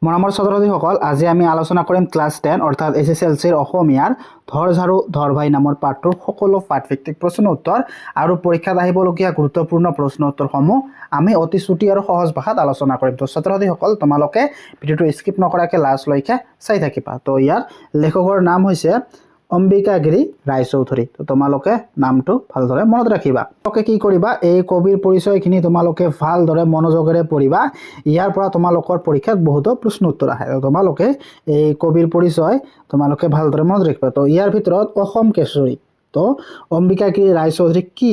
মৰমৰ ছাত্ৰ-ছাত্ৰীসকল, আজি আমি আলোচনা কৰিম ক্লাছ 10 অৰ্থাৎ এছএছএলচিৰ অসমীয়াৰ ধৰ ঝাৰু ধৰ ভাই নামৰ পাঠটোৰ সকলো পাঠভিত্তিক প্ৰশ্ন উত্তৰ আৰু পৰীক্ষাত আহিবলগীয়া গুৰুত্বপূৰ্ণ প্ৰশ্ন উত্তৰসমূহ আমি অতি চুটি আৰু সহজ ভাষাত আলোচনা কৰিম। তো ছাত্ৰ-ছাত্ৰীসকল, তোমালোকে ভিডিঅ'টো স্কিপ নকৰাকৈ লাষ্টলৈকে চাই থাকিবা। তো ইয়াৰ লেখকৰ নাম হৈছে অম্বিকাগিৰি ৰায়চৌধুৰী। তো তোমালোকে নামটো ভালদৰে মনত ৰাখিবা। তোমালোকে কি কৰিবা, এই কবিৰ পৰিচয়খিনি তোমালোকে ভালদৰে মনোযোগেৰে পঢ়িবা। ইয়াৰ পৰা তোমালোকৰ পৰীক্ষাত বহুতো প্ৰশ্ন উত্তৰ আহে। তোমালোকে এই কবিৰ পৰিচয় তোমালোকে ভালদৰে মনত ৰাখিবা। তো ইয়াৰ ভিতৰত অসম কেশৰী, তো অম্বিকাগিৰি ৰায়চৌধুৰীক কি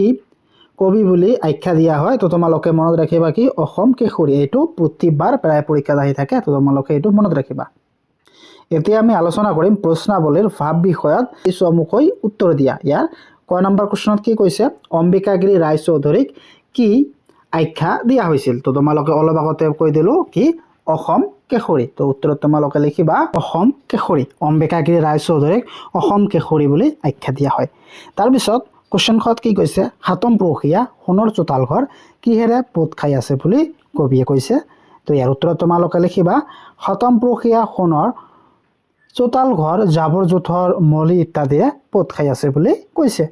কবি বুলি আখ্যা দিয়া হয়? তো তোমালোকে মনত ৰাখিবা কি অসম কেশৰী, এইটো প্ৰতিবাৰ প্ৰায় পৰীক্ষাত আহি থাকে। তো তোমালোকে এইটো মনত ৰাখিবা। এতিয়া আমি আলোচনা কৰিম প্ৰশ্নাৱলীৰ ভাৱ বিষয়ত চমুকৈ উত্তৰ দিয়া। ইয়াৰ ক নম্বৰ প্ৰশ্নত কি কৈছে, অম্বিকাগিৰি ৰায়চৌধুৰীক কি আখ্যা দিয়া হৈছিল? তো তোমালোকে অলপ আগতে কৈ দিলো কি অসম কেশৰী। তো উত্তৰত তোমালোকে লিখিবা অসম কেশৰী। অম্বিকাগিৰি ৰায়চৌধুৰীক অসম কেশৰী বুলি আখ্যা দিয়া হয়। তাৰপিছত কুৱেশ্যনখনত কি কৈছে, হাতম প্ৰসিয়া সোণৰ চোতাল ঘৰ কিহেৰে পোত খাই আছে বুলি কবিয়ে কৈছে? তো ইয়াৰ উত্তৰত তোমালোকে লিখিবা হাতম প্ৰসিয়া সোণৰ চোতাল ঘৰ জাবৰ জোথৰ মলি ইত্যাদিৰে পোত খাই আছে বুলি কৈছে।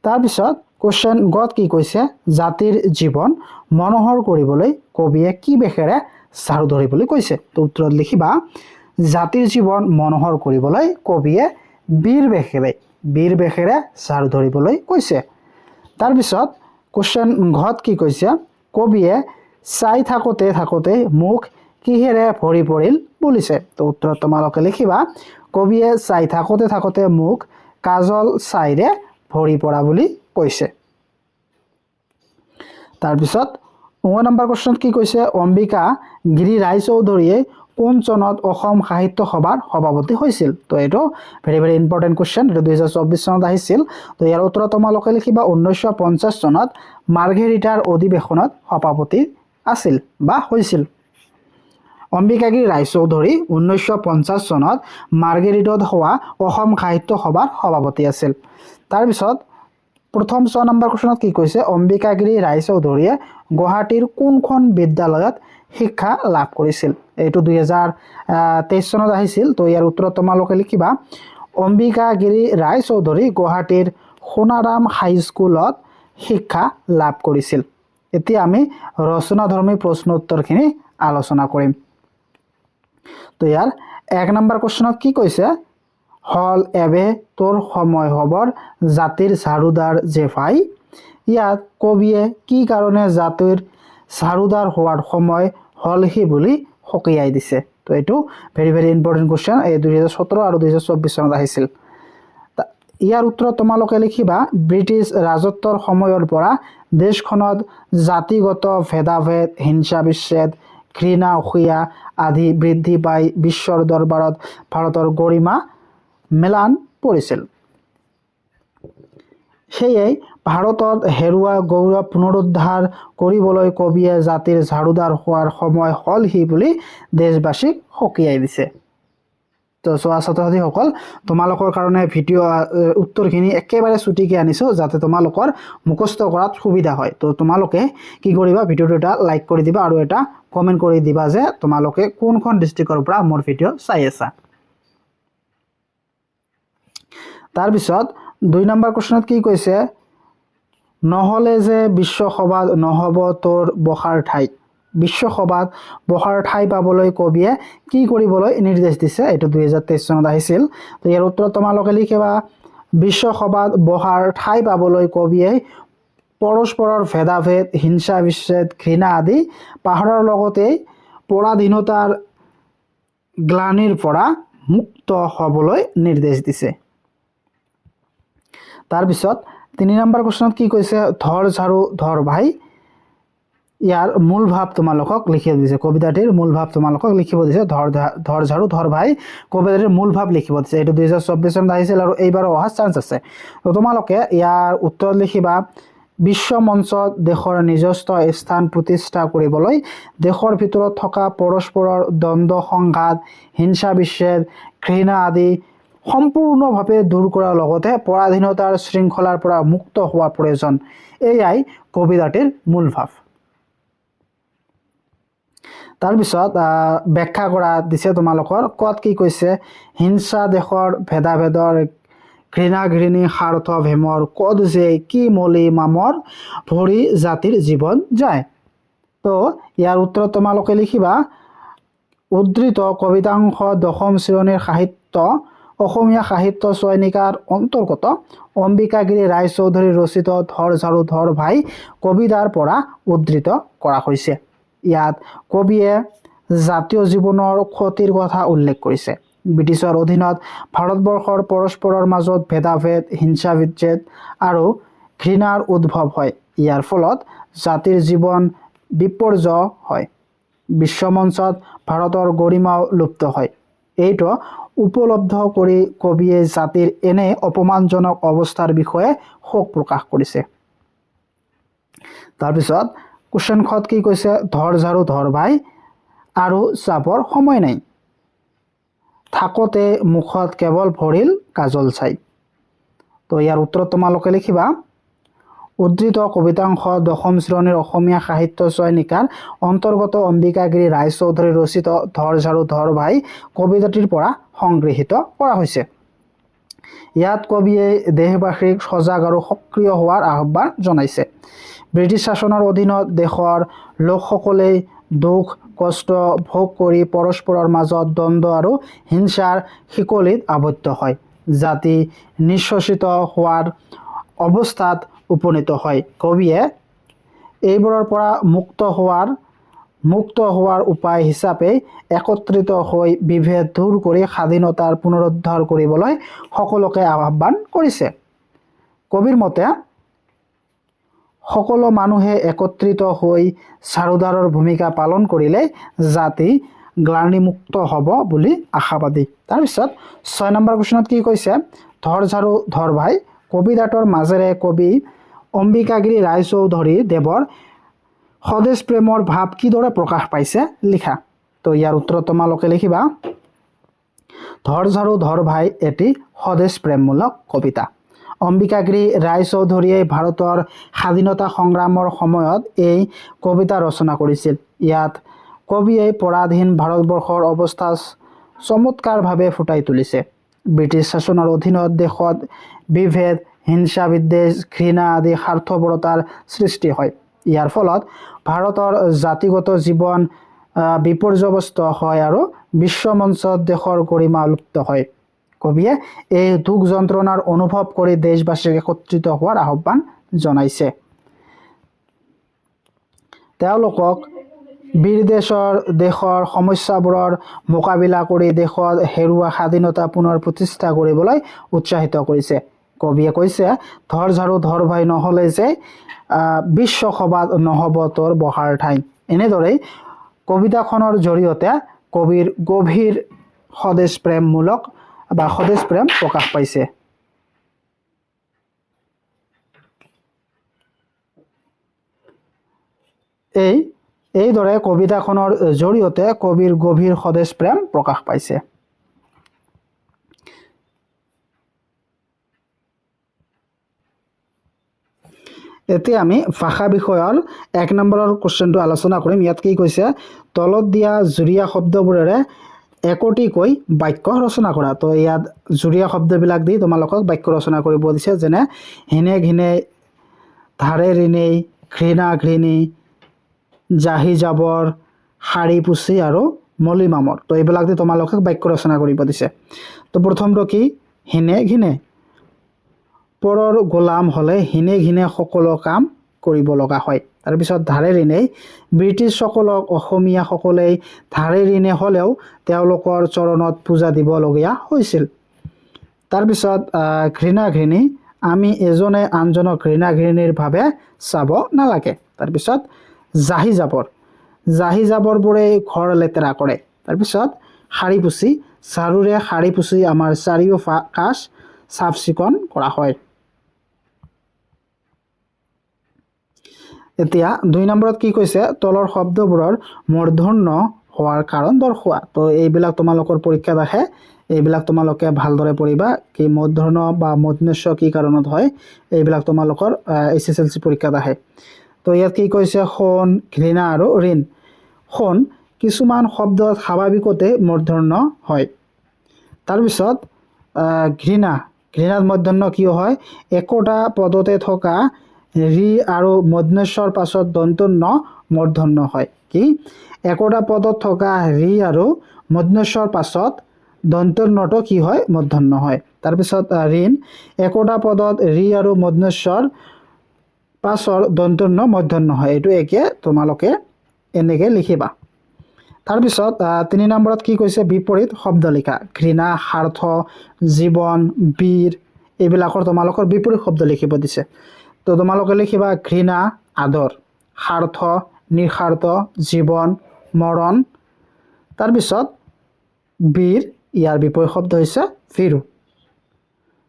তাৰপিছত কুৱেশ্যন গত কি কৈছে, জাতিৰ জীৱন মনোহৰ কৰিবলৈ কবিয়ে কি বেশেৰে ঝাৰু ধৰিবলৈ কৈছে? তো উত্তৰত লিখিবা জাতিৰ জীৱন মনোহৰ কৰিবলৈ কবিয়ে বীৰ বেশেৰে ঝাৰু ধৰিবলৈ কৈছে। তাৰপিছত কুৱেশ্যন ঘত কি কৈছে, কবিয়ে চাই থাকোঁতে থাকোঁতে মুখ কিহেৰে ভৰি পৰিল বুলিছে? তো উত্তৰত তোমালোকে লিখিবা কবিয়ে চাই থাকোঁতে থাকোঁতে মুখ কাজল ছাইৰে ভৰি পৰা বুলি কৈছে। তাৰপিছত 9 নম্বৰ কুৱেশ্যনত কি কৈছে, অম্বিকাগিৰি ৰায়চৌধুৰীয়ে কোন চনত অসম সাহিত্য সভাৰ সভাপতি হৈছিল? তো এইটো ভেৰি ভেৰি ইম্পৰ্টেণ্ট কুৱেশ্যন, এইটো 2024 চনত আহিছিল। তো ইয়াৰ উত্তৰত তোমালোকে লিখিবা 1950 চনত মাৰ্ঘেৰিটাৰ অধিৱেশনত সভাপতি আছিল বা হৈছিল। অম্বিকাগিৰি ৰায়চৌধুৰী 1950 চনত মাৰ্ঘেৰিটাত হোৱা অসম সাহিত্য সভাৰ সভাপতি আছিল। তাৰপিছত প্ৰথম 6 নম্বৰ কুৱেশ্যনত কি কৈছে, অম্বিকাগিৰি ৰায়চৌধুৰীয়ে গুৱাহাটীৰ কোনখন বিদ্যালয়ত শিক্ষা লাভ কৰিছিল? এইটো 2023 চনত আহিছিল। তো ইয়াৰ উত্তৰত তোমালোকে লিখিবা অম্বিকাগিৰি ৰায়চৌধুৰী গুৱাহাটীৰ সোণাৰাম হাইস্কুলত শিক্ষা লাভ কৰিছিল। এতিয়া আমি ৰচনাধৰ্মী প্ৰশ্ন উত্তৰখিনি আলোচনা কৰিম। তো ইয়াৰ 1 নম্বৰ কুৱেশ্যনত কি কৈছে, হল এবে তোৰ সময় হবৰ জাতিৰ ঝাৰুদাৰ যে ভাই। ইয়াত কবিয়ে কি কাৰণে জাতিৰ ঝাৰুদাৰ হোৱাৰ সময় হলহি বুলি সকীয়াই দিছে? তো এইটো ভেৰি ভেৰি ইম্পৰ্টেণ্ট কুৱেশ্যন, এই 2017 আৰু 2024 চনত আহিছিল। ইয়াৰ উত্তৰত তোমালোকে লিখিবা ব্ৰিটিছ ৰাজত্বৰ সময়ৰ পৰা দেশখনত জাতিগত ভেদাভেদ, হিংসা বিচ্ছেদ, ঘৃণা অসূয়া আদি বৃদ্ধি পাই বিশ্বৰ দৰবাৰত ভাৰতৰ গৰিমা মেলান পৰিছিল। সেয়ে ভাৰতত হেৰুৱা গৌৰৱ পুনৰুদ্ধাৰ কৰিবলৈ কবিয়ে জাতিৰ ঝাৰুদাৰ হোৱাৰ সময় হলহি বুলি দেশবাসীক সকীয়াই দিছে। তো চোৱা ছাত্ৰ-ছাত্ৰীসকল, তোমালোকৰ কাৰণে ভিডিঅ' উত্তৰখিনি একেবাৰে চুটিকৈ আনিছোঁ যাতে তোমালোকৰ মুখস্থ কৰাত সুবিধা হয়। তো তোমালোকে কি কৰিবা, ভিডিঅ'টো এটা লাইক কৰি দিবা আৰু এটা কমেণ্ট কৰি দিবা যে তোমালোকে কোনখন ডিষ্ট্ৰিক্টৰ পৰা মোৰ ভিডিঅ' চাই আছা। তাৰপিছত 2 নম্বৰ কুৱেশ্যনত কি কৈছে, নহ'লে যে বিশ্বসভাত নহ'ব তোৰ বহাৰ ঠাই। বিশ্বসভাত বহাৰ ঠাই পাবলৈ কবিয়ে কি কৰিবলৈ নিৰ্দেশ দিছে? এইটো 2023 চনত আহিছিল। তো ইয়াৰ উত্তৰত তোমালোকে লিখিবা বিশ্বসভাত বহাৰ ঠাই পাবলৈ কবিয়ে পৰস্পৰৰ ভেদাভেদ, হিংসা বিচ্ছেদ, ঘৃণা আদি পাহৰাৰ লগতে পৰাধীনতাৰ গ্লানিৰ পৰা মুক্ত হ'বলৈ নিৰ্দেশ দিছে। তাৰপিছত 3 নম্বৰ কুৱেশ্যনত কি কৈছে, ধৰ ঝাৰু ধৰ ভাই। ইয়াৰ মূল ভাৱ তোমালোকক লিখিব দিছে, কবিতাটিৰ মূল ভাৱ তোমালোকক লিখিব দিছে। ধৰ ঝাৰু ধৰ ভাই কবিতাটিৰ মূল ভাৱ লিখিব দিছে। এইটো 2024 চনত আহিছিল আৰু এইবাৰো অহাৰ চান্স আছে। তো তোমালোকে ইয়াৰ উত্তৰত লিখিবা বিশ্ব মঞ্চত দেশৰ নিজস্ব স্থান প্ৰতিষ্ঠা কৰিবলৈ দেশৰ ভিতৰত থকা পৰস্পৰৰ দ্বন্দ্ব সংঘাত, হিংসা বিচ্ছেদ, ঘৃণা আদি সম্পূৰ্ণভাৱে দূৰ কৰাৰ লগতে পৰাধীনতাৰ শৃংখলাৰ পৰা মুক্ত হোৱা প্ৰয়োজন। এয়াই কবিতাটিৰ মূল ভাৱ। তাৰপিছত ব্যাখ্যা কৰা দিছে তোমালোকৰ কত কি কৈছে হিংসা দেশৰ ভেদাভেদৰ ঘৃণা ঘৃণী স্বাৰ্থ ভেমৰ কত যে কি মলি মামৰ ভৰি জাতিৰ জীৱন যায়। তো ইয়াৰ উত্তৰত তোমালোকে লিখিবা উদ্ধৃত কবিতাংশ দশম শ্ৰেণীৰ সাহিত্য অসমীয়া সাহিত্য চয়নিকাৰ অন্তৰ্গত অম্বিকাগিৰি ৰায়চৌধুৰীৰ ৰচিত ধৰ ঝাৰু ধৰ ভাই কবিতাৰ পৰা উদ্ধৃত কৰা হৈছে। ইয়াত কবিয়ে জাতীয় জীৱনৰ ক্ষতিৰ কথা উল্লেখ কৰিছে। ব্ৰিটিছৰ অধীনত ভাৰতবৰ্ষৰ পৰস্পৰৰ মাজত ভেদাভেদ হিংসা বিদ্বেষ আৰু ঘৃণাৰ উদ্ভৱ হয়। ইয়াৰ ফলত জাতিৰ জীৱন বিপৰ্যয় হয়। বিশ্বমঞ্চত ভাৰতৰ গৰিমাও লুপ্ত হয়। এইটো উপলব্ধ কৰি কবিয়ে জাতিৰ এনে অপমানজনক অৱস্থাৰ বিষয়ে শোক প্ৰকাশ কৰিছে। তাৰপিছত কুৱেশ্যন খত কি কৈছে ধৰ ঝাৰু ধৰ ভাই আৰু চাবৰ সময় নাই থাকোতে মুখত কেৱল ভৰিল কাজল চাই। তো ইয়াৰ উত্তৰত তোমালোকে লিখিবা উদ্ধৃত কবিতাংশ দশম শ্ৰেণীৰ অসমীয়া সাহিত্য চয়নিকাৰ অন্তৰ্গত অম্বিকাগিৰি ৰায়চৌধুৰীৰ ৰচিত ধৰ ঝাৰু ধৰ ভাই কবিতাটিৰ পৰা সংগৃহীত কৰা হৈছে। ইয়াত কবিয়ে দেশবাসীক সজাগ আৰু সক্ৰিয় হোৱাৰ আহ্বান জনাইছে। ব্ৰিটিছ শাসনৰ অধীনত দেশৰ লোকসকলে দুখ কষ্ট ভোগ কৰি পৰস্পৰৰ মাজত দ্বন্দ্ব আৰু হিংসাৰ শিকলিত আবদ্ধ হয়। জাতি নিঃশেষিত হোৱাৰ অৱস্থাত উপনীত হয়। কবিয়ে এইবোৰৰ পৰা মুক্ত হোৱাৰ উপায় হিচাপে একত্ৰিত হৈ বিভেদ দূৰ কৰি স্বাধীনতাৰ পুনৰুদ্ধাৰ কৰিবলৈ সকলোকে আহ্বান কৰিছে। কবিৰ মতে সকলো মানুহে একত্ৰিত হৈ ঝাৰুদাৰৰ ভূমিকা পালন কৰিলে জাতি গ্লানিমুক্ত হ'ব বুলি আশাবাদী। তাৰপিছত 6 নম্বৰ কুৱেশ্যনত কি কৈছে ধৰ ঝাৰু ধৰ ভাই কবিতাটোৰ মাজেৰে কবি অম্বিকাগিৰি ৰায়চৌধুৰী দেৱৰ স্বদেশ প্ৰেমৰ ভাৱ কিদৰে প্ৰকাশ পাইছে লিখা। তো ইয়াৰ উত্তৰত তোমালোকে লিখিবা ধৰ ঝাৰু ধৰ ভাই এটি স্বদেশ প্ৰেমমূলক কবিতা। অম্বিকাগিৰি ৰায়চৌধুৰীয়ে ভাৰতৰ স্বাধীনতা সংগ্ৰামৰ সময়ত এই কবিতা ৰচনা কৰিছিল। ইয়াত কবিয়ে পৰাধীন ভাৰতবৰ্ষৰ অৱস্থা চমৎকাৰভাৱে ফুটাই তুলিছে। ব্ৰিটিছ শাসনৰ অধীনত দেশত বিভেদ হিংসা বিদ্বেষ ঘৃণা আদি স্বাৰ্থপৰতাৰ সৃষ্টি হয়। ইয়াৰ ফলত ভাৰতৰ জাতিগত জীৱন বিপৰ্যস্ত হয় আৰু বিশ্বমঞ্চত দেশৰ গৰিমা লুপ্ত হয়। কবিয়ে এই দুখ যন্ত্ৰণাৰ অনুভৱ কৰি দেশবাসীক একত্ৰিত হোৱাৰ আহ্বান জনাইছে। তেওঁলোকক দেশৰ সমস্যাবোৰৰ মোকাবিলা কৰি দেশত হেৰুৱা স্বাধীনতা পুনৰ প্ৰতিষ্ঠা কৰিবলৈ উৎসাহিত কৰিছে। কবিয়ে কৈছে ধৰ ঝাৰু ধৰ ভাই নহ'লে যে বিশ্বসভাত নহ'ব তোৰ বহাৰ ঠাই। এনেদৰেই কবিতাখনৰ জৰিয়তে কবিৰ গভীৰ স্বদেশ প্ৰেম প্ৰকাশ পাইছে। এইদৰে কবিতাখনৰ জৰিয়তে কবিৰ গভীৰ স্বদেশ প্ৰেম প্ৰকাশ পাইছে। এতিয়া আমি ভাষা বিষয়ৰ 1 নম্বৰৰ কুৱেশ্যনটো আলোচনা কৰিম। ইয়াত কি কৈছে তলত দিয়া জুৰীয়া শব্দবোৰেৰে একোটিকৈ বাক্য ৰচনা কৰা। তো ইয়াত জুৰীয়া শব্দবিলাক দি তোমালোকক বাক্য ৰচনা কৰিব দিছে। যেনে হিনে ঘিনে ধাৰে ঋণেই ঘৃণা ঘৃণী জাহি জাবৰ শাৰী পুচি আৰু মলি মামৰ। তো এইবিলাক দি তোমালোকক বাক্য ৰচনা কৰিব দিছে। তো প্ৰথমটো কি হিনে ঘিনে পৰৰ গোলাম হ'লে হিনে ঘিনে সকলো কাম কৰিব লগা হয়। তাৰপিছত ধাৰে ঋণেই ব্ৰিটিছসকলক অসমীয়াসকলে ধাৰে ঋণে হ'লেও তেওঁলোকৰ চৰণত পূজা দিবলগীয়া হৈছিল। তাৰপিছত ঘৃণা ঘৃণী আমি এজনে আনজনক ঘৃণা ঘৃণীৰ ভাৱে চাব নালাগে। তাৰপিছত জাহি জাবৰবোৰে ঘৰ লেতেৰা কৰে। তাৰপিছত শাৰী পুচি ঝাৰুৰে শাৰী পুচি আমাৰ চাৰিওকাষ চাফ চিকুণ কৰা হয়। এতিয়া 2 নম্বৰত কি কৈছে তলৰ শব্দবোৰৰ মূৰ্ধন্য হোৱাৰ কাৰণ দৰ্শোৱা। তো এইবিলাক তোমালোকৰ পৰীক্ষাত আহে। এইবিলাক তোমালোকে ভালদৰে পঢ়িবা কি মূৰ্ধন্য বা মূৰ্ধন্য কি কাৰণত হয় এইবিলাক তোমালোকৰ SSLC পৰীক্ষাত আহে। তো ইয়াত কি কৈছে সোণ ঘৃণা আৰু ঋণ। সোণ কিছুমান শব্দত স্বাভাৱিকতে মূৰ্ধন্য হয়। তাৰপিছত ঘৃণাত মূৰ্ধন্য কিয় হয়? একোটা পদতে থকা ৰি আৰু মূৰ্ধন্যৰ পাছত দন্ত্য ন মূৰ্ধন্য হয়। কি? একোটা পদত থকা ৰি আৰু মূৰ্ধন্যৰ পাছত দন্ত্য নটো কি হয়? মূৰ্ধন্য হয়। তাৰপিছত ঋণ, একোটা পদত ৰি আৰু মূৰ্ধন্যৰ পাছৰ দন্ত্য ন মূৰ্ধন্য হয়। এইটো একে তোমালোকে এনেকৈ লিখিবা। তাৰপিছত 3 নম্বৰত কি কৈছে? বিপৰীত শব্দ লিখা। ঘৃণা, স্বাৰ্থ, জীৱন, বীৰ এইবিলাকৰ তোমালোকৰ বিপৰীত শব্দ লিখিব দিছে। তো তোমালোকে লিখিবা ঘৃণা আদৰ, স্বাৰ্থ নিঃস্বাৰ্থ, জীৱন মৰণ। তাৰপিছত বীৰ, ইয়াৰ বিপৰীত শব্দ হৈছে ভীৰু।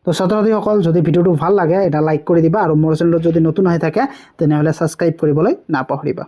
তো ছাত্ৰ ছাত্ৰীসকল, যদি ভিডিঅ'টো ভাল লাগে এটা লাইক কৰি দিবা আৰু মোৰ চেনেলত যদি নতুন আহি থাকে তেনেহ'লে ছাবস্ক্ৰাইব কৰিবলৈ নাপাহৰিবা।